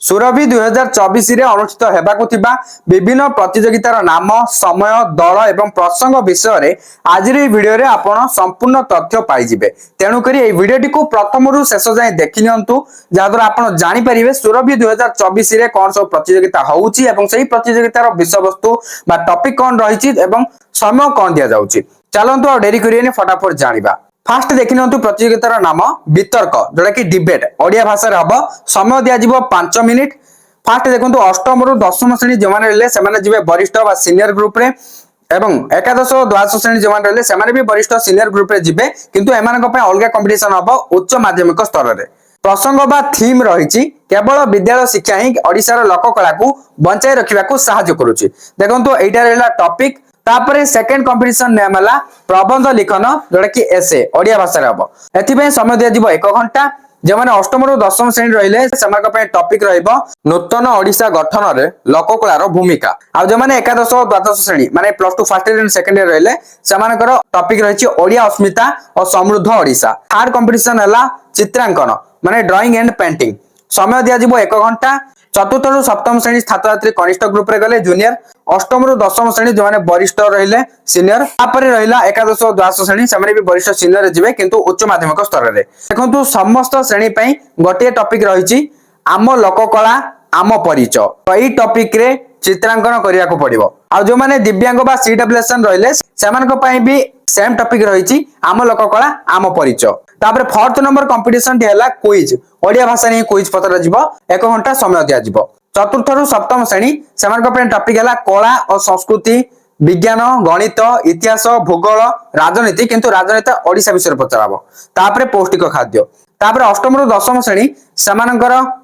ସୁରଭି 2024 ରେ ଅନୁଷ୍ଠିତ ହେବାକୁ ଥିବା ବିଭିନ୍ନ ପ୍ରତିଯୋଗିତାର ନାମ, ସମୟ, ଦଳ ଏବଂ ପ୍ରସଙ୍ଗ ବିଷୟରେ ଆଜିର ଏହି ଭିଡିଓରେ ଆପଣ ସମ୍ପୂର୍ଣ୍ଣ ତଥ୍ୟ ପାଇଯିବେ। ତେଣୁକରି ଏହି ଭିଡିଓଟିକୁ ପ୍ରଥମରୁ ଶେଷ ଯାଏଁ ଦେଖି ନିଅନ୍ତୁ, ଯାହାଦ୍ୱାରା ଆପଣ ଜାଣିପାରିବେ ସୁରଭି 2024 ରେ କଣ ସବୁ ପ୍ରତିଯୋଗିତା ହେଉଛି ଏବଂ ସେହି ପ୍ରତିଯୋଗିତାର ବିଷୟବସ୍ତୁ ବା ଟପିକ କଣ ରହିଛି ଏବଂ ସମୟ କଣ ଦିଆଯାଉଛି। ଚାଲନ୍ତୁ ଆଉ ଡେରି କରିବେନି, ଫଟାଫଟ ଜାଣିବା। फास्ट देखि प्रतियोगितार नाम वितर्क, जोटा कि डिबेट ओडिया भाषा हम। समय दिज्व 5 मिनिट। फास्ट देखो अष्टम रु दशम श्रेणी जो रही से वरिष्ठ सीनियर ग्रुप रे एवं एकादश और द्वादश श्रेणी जो रही से भी वरिष्ठ सीनियर ग्रुप रे जिबे, किंतु एमानक अलग कंपटीशन हम उच्च माध्यमिक स्तर में। प्रसंग बा थीम रही केवल विद्यालय शिक्षा ही ओडिशार लोककला को बंचाई रखा साहाय्य करुछि। देखो एटा रहा टॉपिक। तापरे सेकंड कंपटीशन नेम हला प्रबंध लिखन, जोटा कि एसे ओडिया भाषा हम। एथिपे समय दिज्व 1 घंटा। जो मैंने अष्टम रु दशम श्रेणी रही से टॉपिक रहिबो नूतन ओडिशा गठन रे लोककलार भूमिका। आ जो मैंने एकादश और द्वादश श्रेणी माने +2 first year and second year रहिले सेमानकर टॉपिक रही ओडिया अस्मिता और समृद्ध ओडिशा। थर्ड कंपटीशन हला चित्रांकन माने ड्राइंग एंड पेंटिंग। समय दिज्व 1 घंटा। चतुर्थ रु सप्तम श्रेणी छात्र छात्री कनिष्ठ ग्रुप रे गले जूनियर। अष्टम रु दशम श्रेणी जो मैंने वरिष्ठ रहिले सीनियर। तापरे रहिला एकादश और द्वादश श्रेणी से भी वरिष्ठ सीनियर जिवे, किंतु उच्च माध्यमिक स्तर रे। देखंतु समस्त श्रेणी पई गोटे टॉपिक रहिछि आम लोककला आम परिचय। तो एई टॉपिक रे चित्रांकन करिया को पड़िबो। आ जो माने दिव्यांग बा सीडब्ल्यूएसएन रहिले सेमानक पई भी सेम टॉपिक रहिछि आम लोककला आम परिचय। तापरे फोर्थ नंबर कंपटीशन हला क्विज। ओडिया भाषा रे क्विज पत्र जिवो, 1 घंटा समय दिया जिवो। चतुर्थ रु सप्तम श्रेणी से टॉपिक है कला और संस्कृति, विज्ञान, गणित, इतिहास, भूगोल, राजनीति, किंतु राजनीति ओडिशा विषय पचराब। तापरे पौष्टिक खाद्य। तापरे अष्टम रु दशम श्रेणी से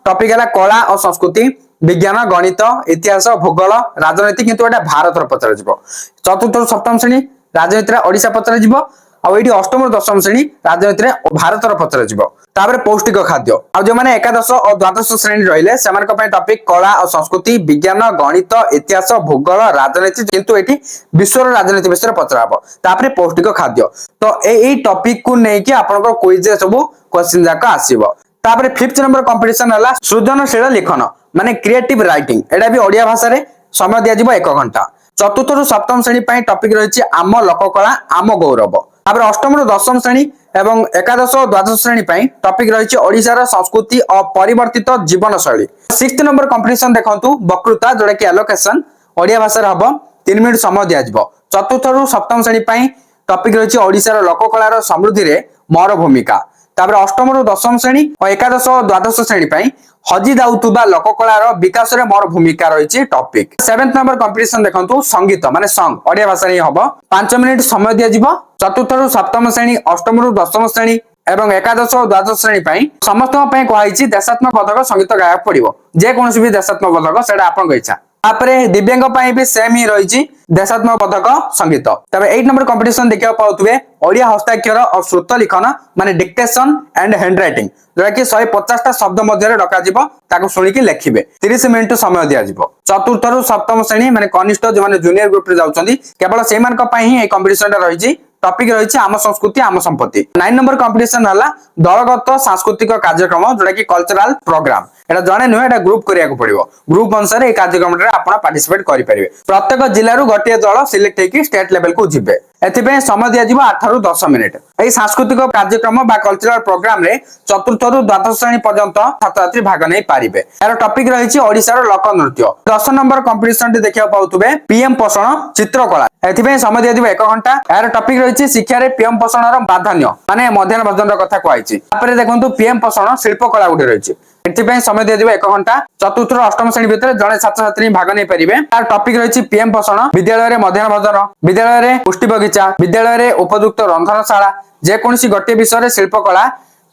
टॉपिक है कला और संस्कृति, विज्ञान, गणित, इतिहास, भूगोल, राजनीति, किंतु एटा भारत पचरा जिवो। चतुर्थ रु सप्तम श्रेणी राजनीति ओडिशा पचरा जिवो। आउट अष्टम रु दशम श्रेणी राजनीति भारत पचरा जिवो। तापरे पौष्टिक खाद्य। आ जो मैंने एकादश और द्वादश श्रेणी रहिले से टॉपिक कला और संस्कृति, विज्ञान, गणित, इतिहास, भूगोल, राजनीति, किंतु एटी विश्व राजनीति विषय पचराब। तापरे पौष्टिक खाद्य। तो एई टॉपिक को नेकी आपनको क्विज रे सब क्वेश्चन जाक आसीबो। तापरे फिफ्थ नंबर कंपटीशन हला सृजनशील लेखन माने क्रिएटिव राइटिंग। एटा भी ओडिया भाषा रे समय दिया जिवो 1 घंटा। चतुर्थ रु सप्तम श्रेणी पई टॉपिक रहिछि आम लोककला आम गौरव। तापरे अष्टम रु दशम श्रेणी एवं एकादश और द्वादश श्रेणी पई टॉपिक रहिछि ओडिशार संस्कृति और परिवर्तित जीवन शैली। सिक्स्थ नंबर कंपटीशन देखंतु वक्तृता, जोटा कि एलोकेशन ओडिया भाषा रे हबो, 3 मिनिट समय दिया जिवो। चतुर्थ रु सप्तम श्रेणी पई टॉपिक रहिछि ओडिशार लोककलार समृद्धि रे मोर भूमिका। तापरे अष्टम रु दशम श्रेणी और एकादश और द्वादश श्रेणी पई हजी जाउतुबा लोककलार विकास रे मोर भूमिका रहिछि टॉपिक। सेवेंथ नंबर कंपटीशन देखंतु संगीत माने सॉन्ग ओडिया भाषा रे हबो, 5 मिनिट समय दिया जिवो। चतुर्थ रु सप्तम श्रेणी, अष्टम रु दशम श्रेणी एवं एकादश और द्वादश श्रेणी पई समस्त पई कहैछि देशात्मक पदक संगीत गायक पड़िबो। जे कोनोसी भी देशात्मक पदक सेटा आपन इच्छा। तापरे दिव्यांग पई भी सेम ही रहिछि देशात्मक पदक संगीत। तबे 8 नंबर कंपटीशन देखिया पाउतबे ओडिया हस्ताक्षर और श्रुत लिखन माने डिक्टेशन एंड हैंड राइटिंग, जोटा कि 150 टा शब्द मध्य डका जिवो, ताको सुनी कि लेखिबे। 30 मिनिट समय दिया जिवो। चतुर्थ रु सप्तम श्रेणी माने कनिष्ठ जो माने जूनियर ग्रुप रे जाउछंदी केवल सेमानक पई ही ए कंपटीशन रहिछि। टॉपिक रही आम संस्कृति आम संपत्ति। 9 नंबर कंपटीशन हला दलगत सांस्कृतिक कार्यक्रम, जोटा कि कल्चरल प्रोग्राम। एटा जणे नुहे, एटा ग्रुप करिया को पड़िबो। ग्रुप अनुसार ए कार्यक्रम रे आपण पार्टिसिपेट करि परिबे। प्रत्येक जिल्ला रु गोटे दल सिलेक्ट हेकि स्टेट लेवल को जिबे। एथिबे समय दिया जिवो 8 रु 10 मिनिट। एई सांस्कृतिक कार्यक्रम बा कल्चरल प्रोग्राम रे चतुर्थ रु द्वादश श्रेणी पर्यंत छात्र छात्री भाग नै पारिबे। एरो टॉपिक रहिछि ओडिसा रो लोक नृत्य। 10 नंबर कंपटीशन टे देखिया पाउतबे पीएम पोषण चित्रकला। एथिबे समय दिया जिवो 1 घंटा। एरो टॉपिक रहिछि शिक्षा रे पीएम पोषण रो प्राधान्य माने मध्याह्न भोजन रो कथा कहैछि। तापरे देखंतु पीएम पोषण शिल्पकला उठे रहिछि। एथिबे समय दिया जिवो 1 घंटा। चतुर्थ रु अष्टम श्रेणी भितर जणे छात्र छात्री भाग नै परिबे। तार टॉपिक रहिछि पीएम पोषण, विद्यालय रे मध्याह्न भोजन, विद्यालय रे पुष्टि बगीचा, विद्यालय रे उपयुक्त रंधनशाला, जे कोनसी गोटे विषय रे शिल्पकला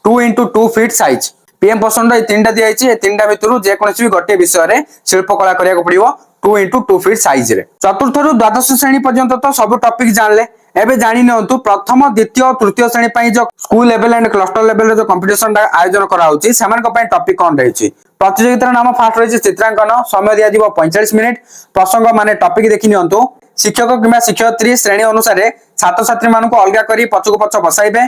2x2 फीट साइज। पीएम पोषण रे 3टा दिया आइछि। ए 3टा भितरु जे कोनसी भी गोटे विषय रे शिल्पकला करिया को पड़िबो 2x2 फीट साइज रे। चतुर्थ रु द्वादश श्रेणी पर्यंत तो सब टॉपिक जानले। एबे जानि नियंतु प्रथम, द्वितीय और तृतीय श्रेणी पई जो school level and cluster level रे जो कंपटीशन आयोजन करा होछि सेमान पई टॉपिक कोन रहिछि। प्रतियोगितार नाम फास्ट रहिछि चित्रांकन। समय दिया जिवो 45 मिनिट। प्रसंग माने टॉपिक देखि नियंतु शिक्षक किबा शिक्षयित्री श्रेणी अनुसार छात्र छात्री मानको अलगा करी पछको पछ बसाइबे।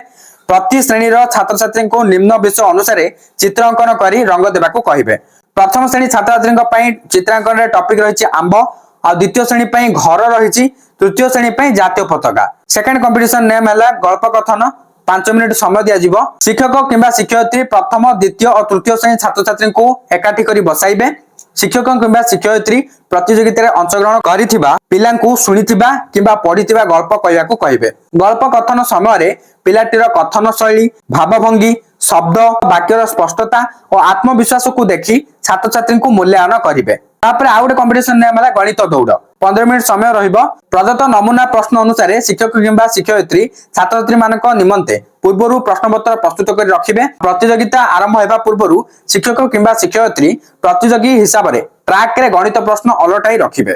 प्रति श्रेणी रो छात्र छात्री को निम्न विषय अनुसार चित्रांकन करी रंग देबाको कहिबे। प्रथम श्रेणी छात्र चित्रांकन रे टॉपिक रही आंब और द्वितीय श्रेणी घर रही तृतीय श्रेणी जातीय पताका सेकेंड कंपटीशन नेम है गल्प कथन 5 मिनिट समय दिया शिक्षक किंबा शिक्षयित्री प्रथम द्वितीय और तृतीय श्रेणी छात्र छात्री को एकाठी करी बसाइबे शिक्षक किंबा शिक्षयित्री प्रतियोगिता रे अंशग्रहण करिथिबा पिलांकु सुनिथिबा किंबा पढिथिबा गल्प कहयाकू कहिबे गल्प कथन समय रे पिलाटीर कथन शैली भावभंगी शब्द वाक्यर स्पष्टता और आत्मविश्वास को देखि छात्र छात्री को मूल्यांकन करिवे तापर आउ गोटे कंपटीशन नेम है गणित दौड़ 15 मिनिट समय रहिबो प्रदत्त नमूना प्रश्न अनुसार शिक्षक किंबा शिक्षयित्री छात्र छात्री मानक निमंते पूर्वरु प्रश्नपत्र प्रस्तुत कर रखिबे प्रतियोगिता आरंभ हेबा पूर्वरु शिक्षक किंबा शिक्षयित्री प्रतियोगी हिसाब रे ट्रैक रे गणित प्रश्न अलटाई रखिबे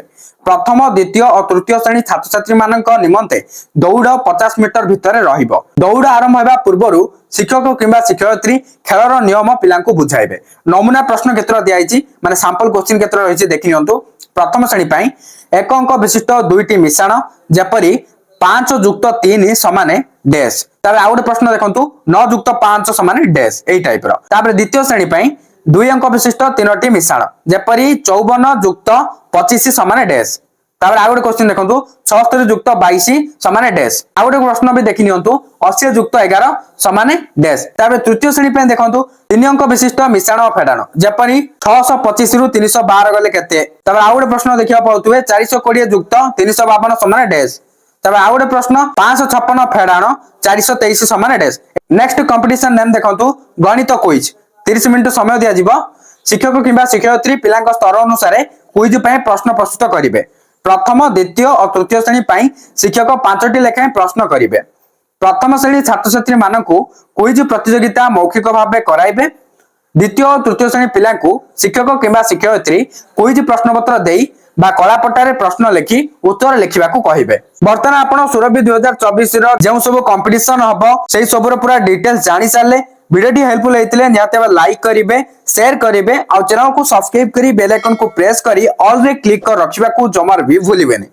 प्रथम द्वितीय और तृतीय श्रेणी छात्र छात्री मानक निमंते दौड़ 50 मीटर भितर रहिबो दौड़ आरंभ हेबा पूर्वरु शिक्षक किंबा शिक्षयित्री खेलर नियम पिलांकु बुझाइबे नमूना प्रश्न केतर दियाइछि माने सैंपल क्वेश्चन केतर रहिछि देखि नियंतु प्रथम श्रेणी पई एक अंक विशिष्ट दुईटी मिश्रण जेपरी 5 युक्त 3 समान डैश तापर आउ गोटे प्रश्न देखंतु 9 युक्त 5 समान डैश एई टाइप रो तापर द्वितीय श्रेणी पई 2 अंक विशिष्ट 3टी मिश्रण जेपरी 54 युक्त 25 समान डैश तापर आउ गोटे क्वेश्चन देखंतु 76 युक्त 22 समान डैश आउ गोटे प्रश्न भी देखि नियंतु 80 युक्त 11 समान डैश तापर तृतीय श्रेणी पई देखंतु 3 अंक विशिष्ट मिश्रण और फेडाण जेपरी 625 रु 312 गले केते तापर आउ गोटे प्रश्न देखिया पाउतुबे 420 युक्त 352 समान डैश तबे आउ गोटे प्रश्न 556 फेडाण 423 समान डैश नेक्स्ट कंपटीशन नेम देखंतु गणित क्विज 30 मिनिट समय दिया जिवो शिक्षक किंबा शिक्षयित्री पिलांक स्तर अनुसार क्विज पय प्रश्न प्रस्तुत करिवे प्रथम द्वितीय और तृतीय श्रेणी पय शिक्षक 5टी लेखाएं प्रश्न करिवे प्रथम श्रेणी छात्र छात्री मानकु क्विज प्रतियोगिता मौखिक भाबे कराइबे द्वितीय और तृतीय श्रेणी पिलांकु शिक्षक किंबा शिक्षयित्री क्विज प्रश्नपत्र देई बा कलापटारे प्रश्न लिखि उत्तर लिखिबाकू कहिबे वर्तमान आपण सुरभि 2024 रो जेउ सब कंपटीशन हबो सेही सबरो पूरा डिटेल्स जानि सारले वीडियोटी हेल्पफुल हेतिले निहाते लाइक करिवे शेयर करिवे और चैनल को सब्सक्राइब करी बेल आइकन को प्रेस करी ऑल रे क्लिक कर रखिबाकू जमार भी भूलिबेनी।